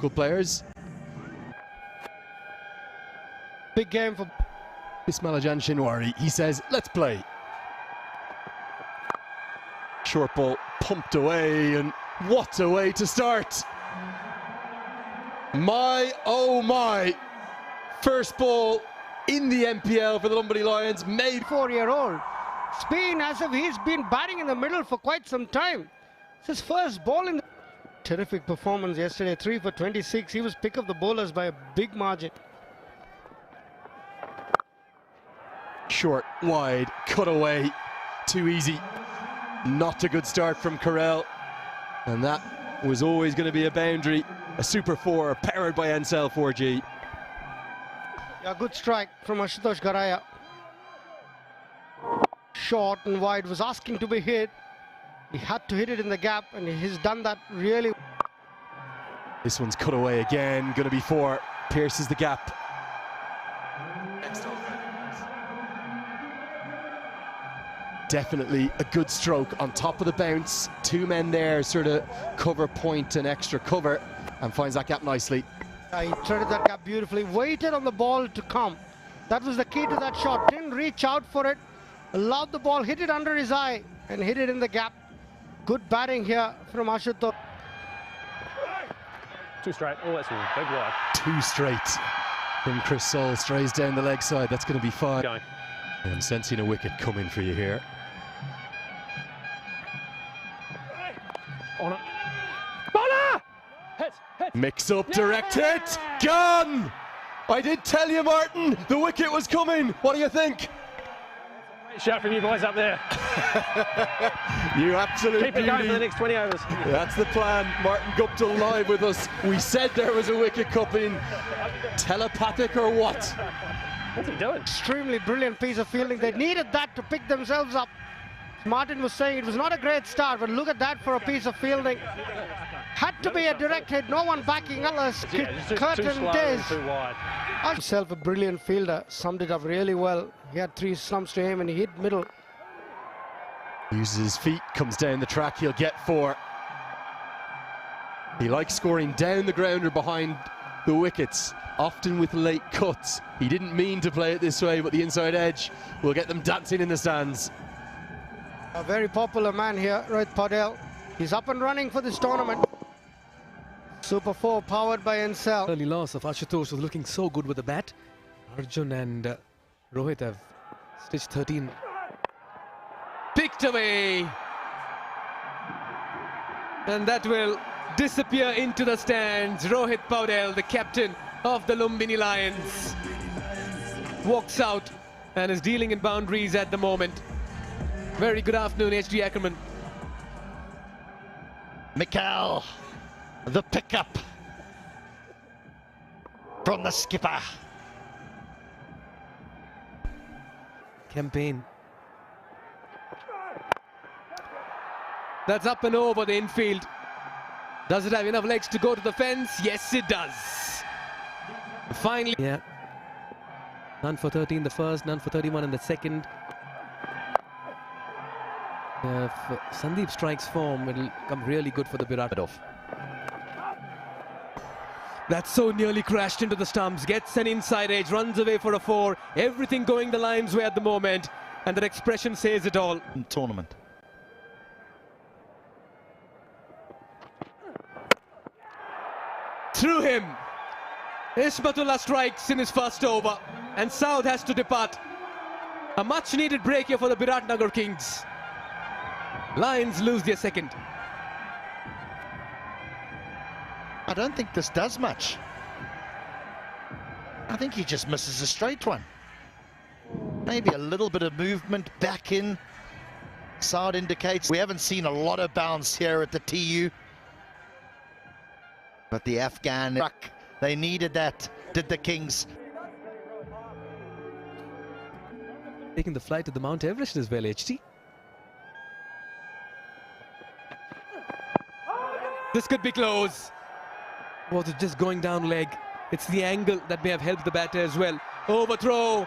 local players. Big game for Biratnaghar Shinwari. He says, let's play. Short ball pumped away, and what a way to start. My, oh my. First ball in the MPL for the Lumbinilions, made. 4-year-old. It's been as if he's been batting in the middle for quite some time. It's his first ball in the... Terrific performance yesterday, 3 for 26. He was pick of the bowlers by a big margin. Short, wide, cut away, too easy. Not a good start from Corell, and that was always going to be a boundary. A super 4 powered by NCL 4G. A good strike from Ashutosh Garaya. Short and wide, was asking to be hit. He had to hit it in the gap, and he's done that really. This one's cut away again, going to be 4. Pierces the gap. Definitely a good stroke on top of the bounce. 2 men there, sort of cover point and extra cover, and finds that gap nicely. He threaded that gap beautifully, waited on the ball to come. That was the key to that shot. Didn't reach out for it, allowed the ball, hit it under his eye, and hit it in the gap. Good batting here from Ashutosh. 2 straight. Oh, that's a big wide. 2 straight from Chris Soul. Strays down the leg side. That's going to be 5. Going. I'm sensing a wicket coming for you here. On it. Bowler! Hit! Hit! Mix up, direct hit! Gone! I did tell you, Martin, the wicket was coming. What do you think? Great shout from you boys up there. You absolute Keep it going for the next 20 overs. That's the plan. Martin Guptill live with us. We said there was a wicket coming. Telepathic or what? What's he doing? Extremely brilliant piece of fielding. They needed that to pick themselves up. Martin was saying it was not a great start, but look at that for a piece of fielding. Had to be a direct hit, no one backing us. Curtain days. Himself a brilliant fielder, summed it up really well. He had 3 slumps to him and he hit middle. Uses his feet, comes down the track, he'll get 4. He likes scoring down the ground or behind the wickets, often with late cuts. He didn't mean to play it this way, but the inside edge will get them dancing in the stands. A very popular man here, Rohit Paudel. He's up and running for this tournament. Super 4 powered by NCL. Early loss of Ashutosh was looking so good with the bat. Arjun and Rohit have stitched 13. Picked away. And that will disappear into the stands. Rohit Paudel, the captain of the Lumbinilions, walks out and is dealing in boundaries at the moment. Very good afternoon, HD Ackerman. Mikal, the pickup from the skipper. Campaign. That's up and over the infield. Does it have enough legs to go to the fence? Yes, it does. Finally. Yeah. None for 13 the first, none for 31 in the second. If Sandeep strikes form, it'll come really good for the Biratnaghar. That so nearly crashed into the stumps, gets an inside edge, runs away for a 4. Everything going the Lions' way at the moment, and that expression says it all. Tournament. Through him. Ismatullah strikes in his first over, and South has to depart. A much needed break here for the Biratnaghar Kings. Lions lose their second. I don't think this does much. I think he just misses a straight one. Maybe a little bit of movement back in. Saad indicates we haven't seen a lot of bounce here at the TU. But the Afghan truck, they needed that, did the Kings. Taking the flight to the Mount Everest as well, HT. This could be close. Was it just going down leg? It's the angle that may have helped the batter as well. Overthrow.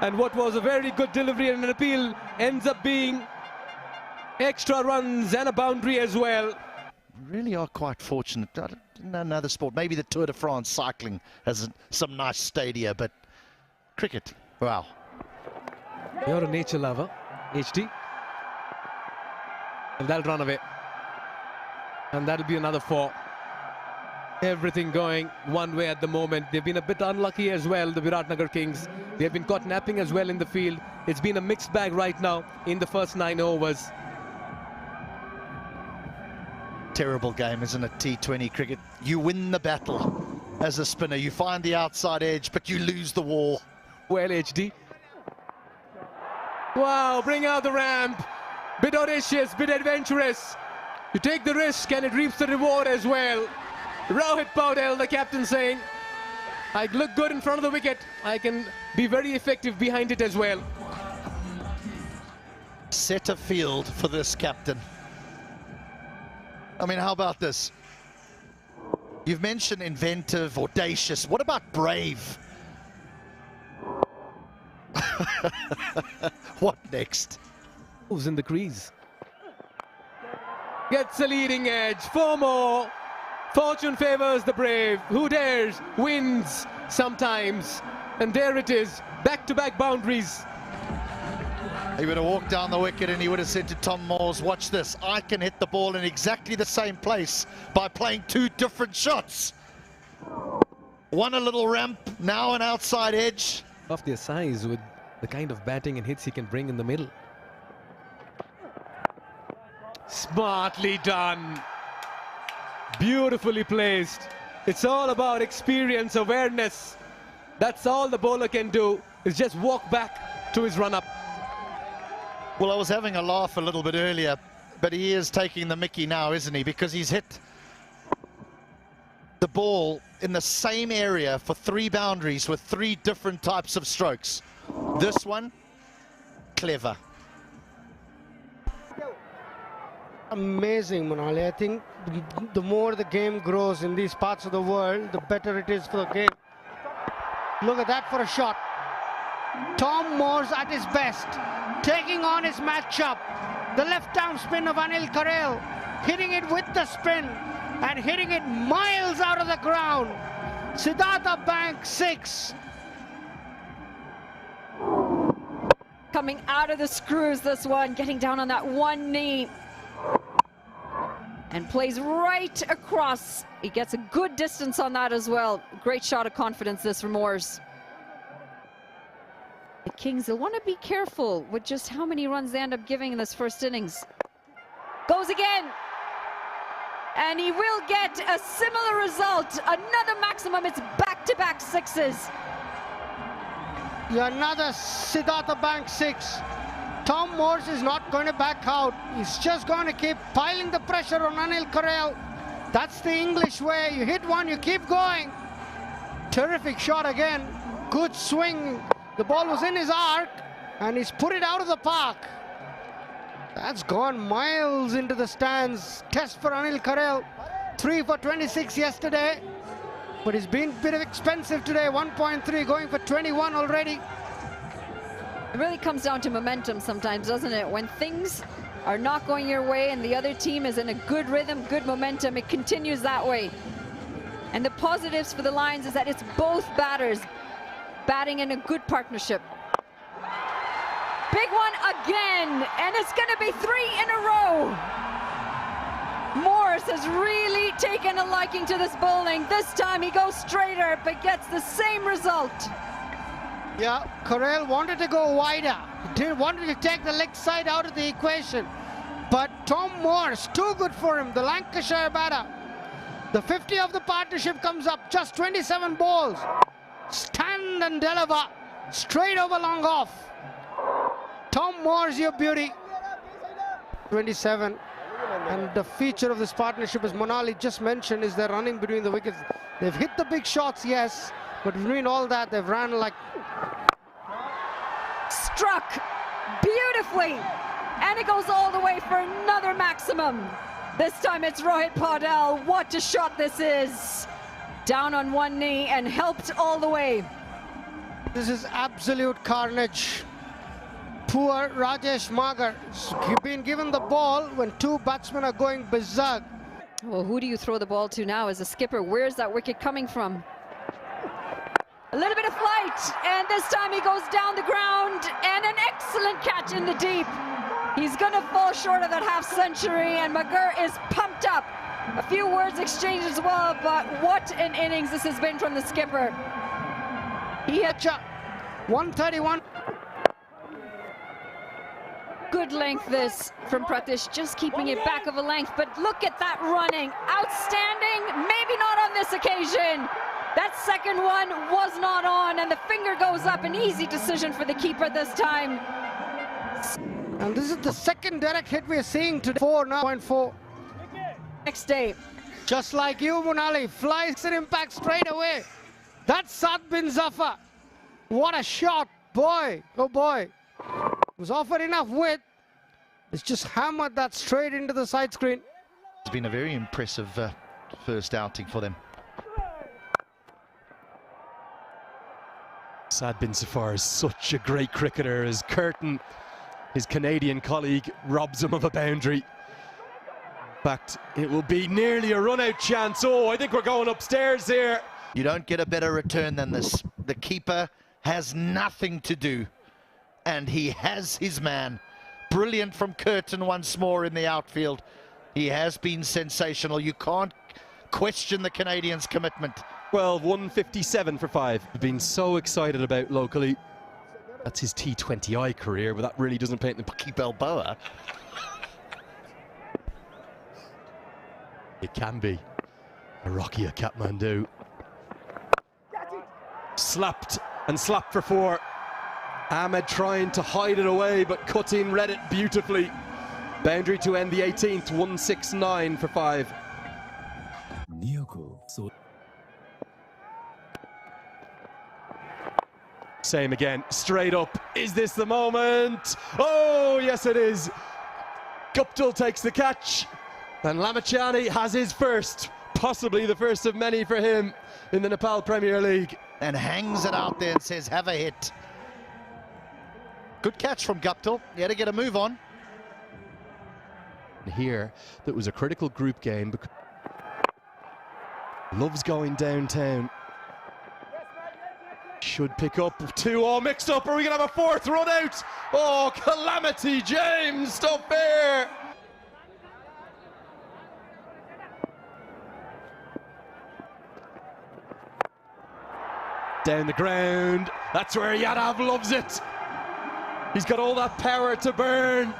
And what was a very good delivery and an appeal ends up being extra runs and a boundary as well. Really are quite fortunate. in another sport. Maybe the Tour de France cycling has some nice stadia, but cricket, wow. You're a nature lover, HD. And that'll run away. And that'll be another 4. Everything going one way at the moment. They've been a bit unlucky as well, the Biratnaghar Kings. They've been caught napping as well in the field. It's been a mixed bag right now in the first 9 overs. Terrible game, isn't it, T20 cricket? You win the battle as a spinner. You find the outside edge, but you lose the war. Well, HD. Wow, bring out the ramp. Bit audacious, bit adventurous. You take the risk and it reaps the reward as well. Rohit Paudel, the captain, saying, I look good in front of the wicket. I can be very effective behind it as well. Set a field for this captain. I mean, how about this? You've mentioned inventive, audacious. What about brave? What next? Who's in the crease? Gets a leading edge. 4 more. Fortune favors the brave. Who dares wins sometimes. And there it is. Back-to-back boundaries. He would have walked down the wicket and he would have said to Tom Moores, watch this, I can hit the ball in exactly the same place by playing 2 different shots. One a little ramp, now an outside edge. Of their size with the kind of batting and hits he can bring in the middle. Smartly done. Beautifully placed. It's all about experience, awareness. That's all the bowler can do, is just walk back to his run-up. Well, I was having a laugh a little bit earlier, but he is taking the mickey now, isn't he? Because he's hit the ball in the same area for 3 boundaries with 3 different types of strokes. This one, clever. Amazing, Manali. I think the more the game grows in these parts of the world, the better it is for the game. Look at that for a shot. Tom Moores at his best, taking on his matchup. The left-arm spin of Anil Karel, hitting it with the spin and hitting it miles out of the ground. Siddhartha Bank 6. Coming out of the screws, this one, getting down on that one knee. And plays right across. He gets a good distance on that as well. Great shot of confidence, this from Moores. The Kings will want to be careful with just how many runs they end up giving in this first innings. Goes again. And he will get a similar result. Another maximum. It's back-to-back 6s. Another Siddhartha Bank 6. Tom Moores is not going to back out. He's just going to keep piling the pressure on Anil Karel. That's the English way. You hit one, you keep going. Terrific shot again. Good swing. The ball was in his arc, and he's put it out of the park. That's gone miles into the stands. Test for Anil Karel. 3 for 26 yesterday, but he's been a bit expensive today. 1.3 going for 21 already. It really comes down to momentum sometimes, doesn't it? When things are not going your way and the other team is in a good rhythm, good momentum, it continues that way. And the positives for the Lions is that it's both batters batting in a good partnership. Big one again, and it's going to be 3 in a row. Morris has really taken a liking to this bowling. This time he goes straighter, but gets the same result. Yeah, Karel wanted to go wider. He wanted to take the leg side out of the equation. But Tom Moores, too good for him, the Lancashire batter. The 50 of the partnership comes up, just 27 balls. Stand and deliver, straight over long off. Tom Moores, your beauty. 27. And the feature of this partnership, as Manali just mentioned, is they're running between the wickets. They've hit the big shots, yes, but between all that, they've ran like... Struck beautifully, and it goes all the way for another maximum. This time it's Rohit Paudel. What a shot this is. Down on one knee and helped all the way. This is absolute carnage. Poor Rajesh Magar. He's been given the ball when 2 batsmen are going berserk. Well, who do you throw the ball to now as a skipper? Where's that wicket coming from? A little bit of flight, and this time he goes down the ground, and an excellent catch in the deep. He's gonna fall short of that half century, and Maghar is pumped up. A few words exchanged as well, but what an innings this has been from the skipper. He had 131. Good length this from Pratish, just keeping it back of a length, but look at that running. Outstanding, maybe not on this occasion. That second one was not on, and the finger goes up. An easy decision for the keeper this time. And this is the second direct hit we're seeing today. 4.4. Next day. Just like you, Munali, flies an impact straight away. That's Saad bin Zafar. What a shot, boy, oh boy. Was offered enough width. It's just hammered that straight into the side screen. It's been a very impressive first outing for them. Saad bin Zafar is such a great cricketer as Curtin, his Canadian colleague, robs him of a boundary. In fact, it will be nearly a run-out chance. Oh, I think we're going upstairs here. You don't get a better return than this. The keeper has nothing to do, and he has his man. Brilliant from Curtin once more in the outfield. He has been sensational. You can't question the Canadians' commitment. 157 for 5. Been so excited about locally. That's his T20I career, but that really doesn't paint the Bucky Balboa. It can be a Rocky at Kathmandu. Slapped and slapped for 4. Ahmed trying to hide it away, but Kutin read it beautifully. Boundary to end the 18th, 169 for 5. Same again, straight up. Is this the moment? Oh, yes it is. Guptill takes the catch, and Lamachani has his first, possibly the first of many for him in the Nepal Premier League. And hangs it out there and says, have a hit. Good catch from Guptill. He had to get a move on. Here, that was a critical group game. Loves going downtown. Should pick up 2 all mixed up. Are we going to have a 4th run out? Oh, calamity, James, stop there. Down the ground. That's where Yadav loves it. He's got all that power to burn.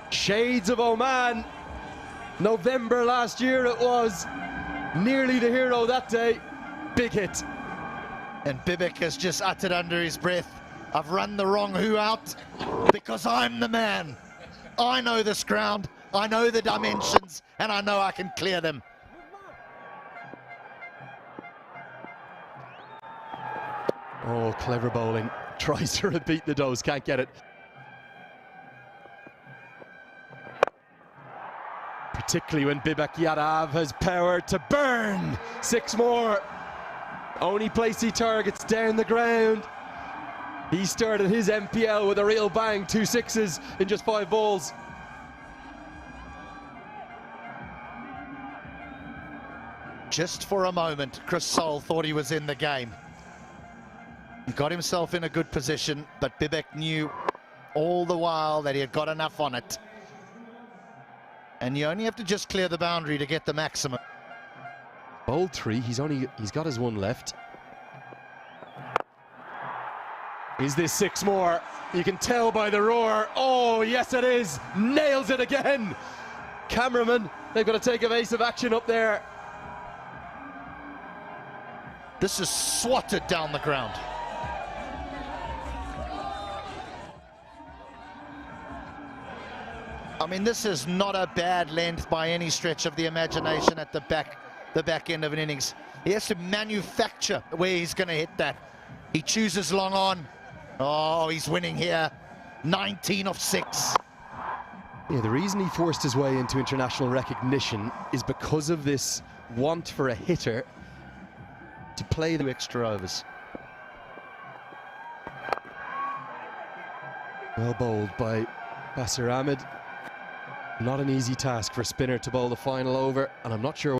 Shades of Oman. November last year it was. Nearly the hero that day. Big hit. And Bibic has just uttered under his breath, I've run the wrong who out because I'm the man. I know this ground, I know the dimensions, and I know I can clear them. Oh, clever bowling. Tries to repeat the dose, can't get it. Particularly when Bibak Yadav has power to burn. 6 more. Only place he targets down the ground. He started his MPL with a real bang. 2 6s in just 5 balls. Just for a moment, Chris Soul thought he was in the game. He got himself in a good position, but Bibek knew all the while that he had got enough on it. And you only have to just clear the boundary to get the maximum. Bowled 3, he's got his 1 left. Is this 6 more? You can tell by the roar. Oh, yes it is. Nails it again. Cameraman, they've got to take evasive action up there. This is swatted down the ground. I mean, this is not a bad length by any stretch of the imagination at the back end of an innings. He has to manufacture where he's going to hit that. He chooses long on. Oh, he's winning here. 19 of 6. Yeah, the reason he forced his way into international recognition is because of this want for a hitter to play the extra overs. Well bowled by Basir Ahmed. Not an easy task for Spinner to bowl the final over, and I'm not sure